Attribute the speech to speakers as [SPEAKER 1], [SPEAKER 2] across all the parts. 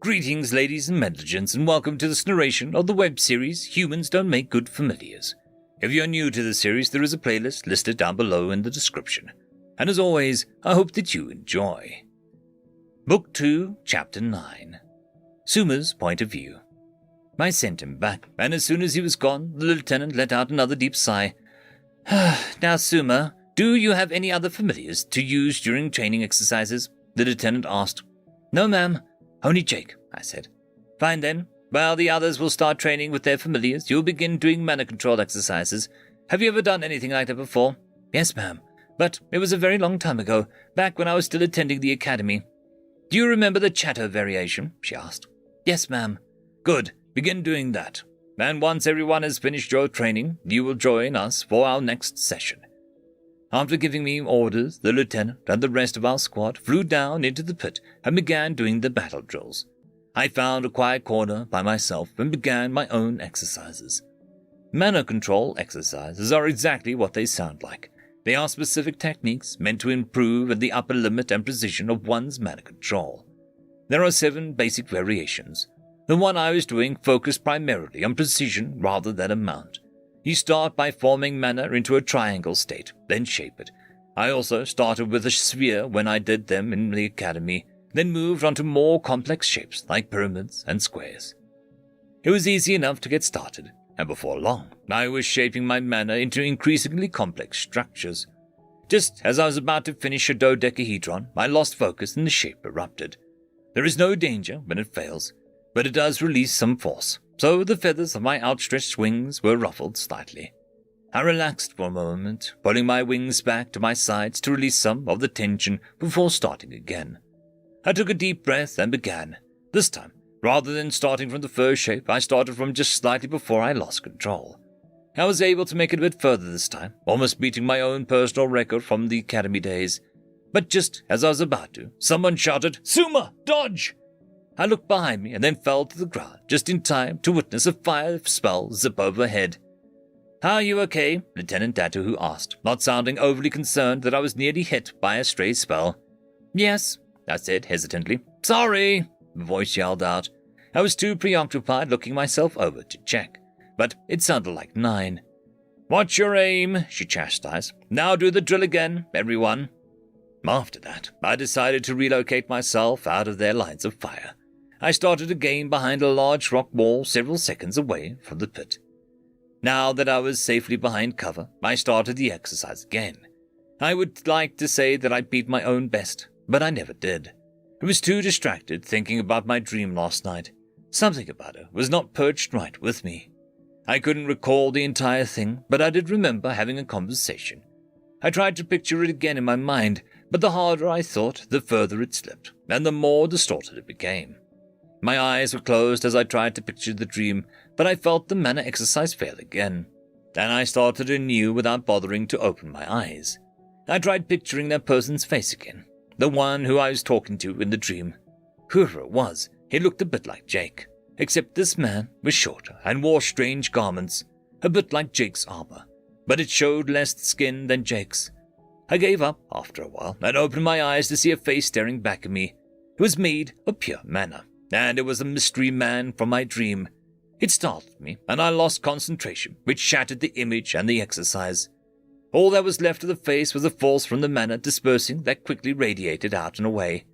[SPEAKER 1] Greetings, ladies and gentlemen, and welcome to this narration of the web series Humans Don't Make Good Familiars. If you're new to the series, there is a playlist listed down below in the description. And as always, I hope that you enjoy. Book 2, Chapter 9. Suma's Point of View. I sent him back, and as soon as he was gone, the lieutenant let out another deep sigh. Now, Suma, do you have any other familiars to use during training exercises? The lieutenant asked. No, ma'am. Only Jake, I said. Fine then. While the others will start training with their familiars, you'll begin doing mana control exercises. Have you ever done anything like that before? Yes, ma'am. But it was a very long time ago, back when I was still attending the academy. Do you remember the chatter variation? She asked. Yes, ma'am. Good. Begin doing that. And once everyone has finished your training, you will join us for our next session. After giving me orders, the lieutenant and the rest of our squad flew down into the pit and began doing the battle drills. I found a quiet corner by myself and began my own exercises. Mana control exercises are exactly what they sound like. They are specific techniques meant to improve at the upper limit and precision of one's mana control. There are 7 basic variations. The one I was doing focused primarily on precision rather than amount. You start by forming mana into a triangle state, then shape it. I also started with a sphere when I did them in the academy, then moved on to more complex shapes like pyramids and squares. It was easy enough to get started, and before long, I was shaping my mana into increasingly complex structures. Just as I was about to finish a dodecahedron, I lost focus and the shape erupted. There is no danger when it fails, but it does release some force, so the feathers of my outstretched wings were ruffled slightly. I relaxed for a moment, pulling my wings back to my sides to release some of the tension before starting again. I took a deep breath and began. This time, rather than starting from the first shape, I started from just slightly before I lost control. I was able to make it a bit further this time, almost beating my own personal record from the academy days. But just as I was about to, someone shouted, "Suma, dodge!" I looked behind me and then fell to the ground, just in time to witness a fire spell zip overhead. Are you okay? Lieutenant Datu asked, not sounding overly concerned that I was nearly hit by a stray spell. Yes, I said hesitantly. Sorry, the voice yelled out. I was too preoccupied looking myself over to check, but it sounded like 9. Watch your aim, she chastised. Now do the drill again, everyone. After that, I decided to relocate myself out of their lines of fire. I started again behind a large rock wall several seconds away from the pit. Now that I was safely behind cover, I started the exercise again. I would like to say that I beat my own best, but I never did. I was too distracted thinking about my dream last night. Something about it was not perched right with me. I couldn't recall the entire thing, but I did remember having a conversation. I tried to picture it again in my mind, but the harder I thought, the further it slipped, and the more distorted it became. My eyes were closed as I tried to picture the dream, but I felt the mana exercise fail again. Then I started anew without bothering to open my eyes. I tried picturing that person's face again, the one who I was talking to in the dream. Whoever it was, he looked a bit like Jake, except this man was shorter and wore strange garments, a bit like Jake's armor, but it showed less skin than Jake's. I gave up after a while and opened my eyes to see a face staring back at me. It was made of pure mana, and it was a mystery man from my dream. It startled me, and I lost concentration, which shattered the image and the exercise. All that was left of the face was the force from the mana dispersing that quickly radiated out and away.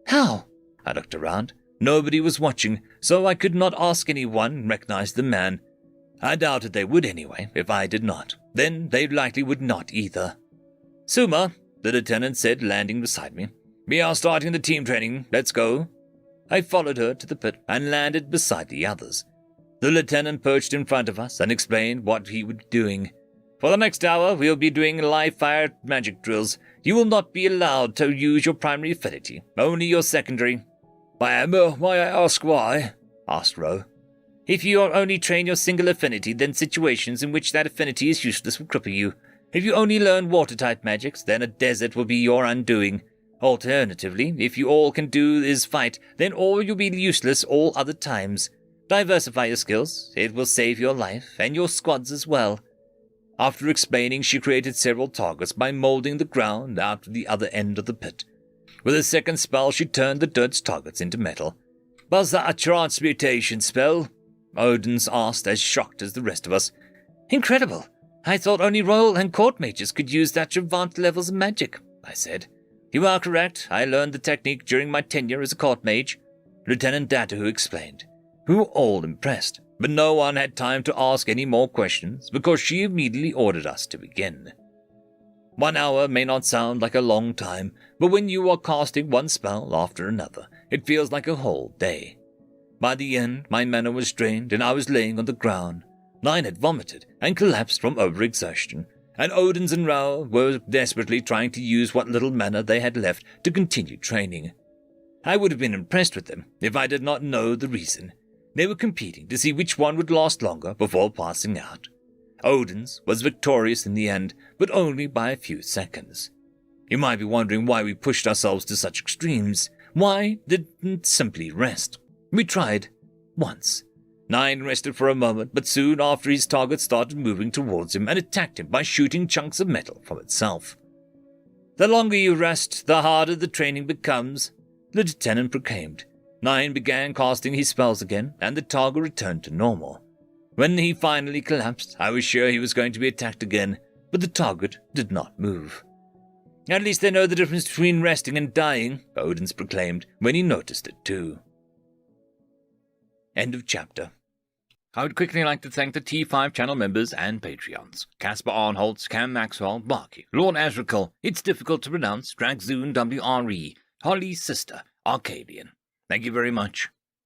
[SPEAKER 1] How? I looked around. Nobody was watching, so I could not ask anyone and recognize the man. I doubted they would anyway, if I did not. Then they likely would not either. Suma, the lieutenant said, landing beside me. We are starting the team training. Let's go. I followed her to the pit and landed beside the others. The lieutenant perched in front of us and explained what he would be doing. For the next hour, we'll be doing live fire magic drills. You will not be allowed to use your primary affinity, only your secondary. May I ask why? Asked Ro. If you only train your single affinity, then situations in which that affinity is useless will cripple you. If you only learn water-type magics, then a desert will be your undoing. Alternatively, if you all can do is fight, then all you'll be useless all other times. Diversify your skills. It will save your life, and your squad's as well. After explaining, she created several targets by molding the ground out to the other end of the pit. With a second spell, she turned the dirt's targets into metal. Was that a transmutation spell? Odin's asked, as shocked as the rest of us. Incredible. I thought only royal and court mages could use such advanced levels of magic, I said. You are correct. I learned the technique during my tenure as a court mage, Lieutenant Datahu explained. We were all impressed, but no one had time to ask any more questions because she immediately ordered us to begin. 1 hour may not sound like a long time, but when you are casting one spell after another, it feels like a whole day. By the end, my mana was drained and I was laying on the ground. 9 had vomited and collapsed from overexertion, and Odins and Rao were desperately trying to use what little mana they had left to continue training. I would have been impressed with them if I did not know the reason. They were competing to see which one would last longer before passing out. Odin's was victorious in the end, but only by a few seconds. You might be wondering why we pushed ourselves to such extremes. Why didn't simply rest? We tried once. 9 rested for a moment, but soon after his target started moving towards him and attacked him by shooting chunks of metal from itself. The longer you rest, the harder the training becomes, the lieutenant proclaimed. 9 began casting his spells again, and the target returned to normal. When he finally collapsed, I was sure he was going to be attacked again, but the target did not move. At least they know the difference between resting and dying, Odins proclaimed, when he noticed it too. End of chapter. I would quickly like to thank the T5 channel members and Patreons. Caspar Arnholtz, Cam Maxwell, Barky, Lord Azrakal, It's Difficult to Pronounce, Dragzoon WRE, Holly's Sister, Arcadian. Thank you very much.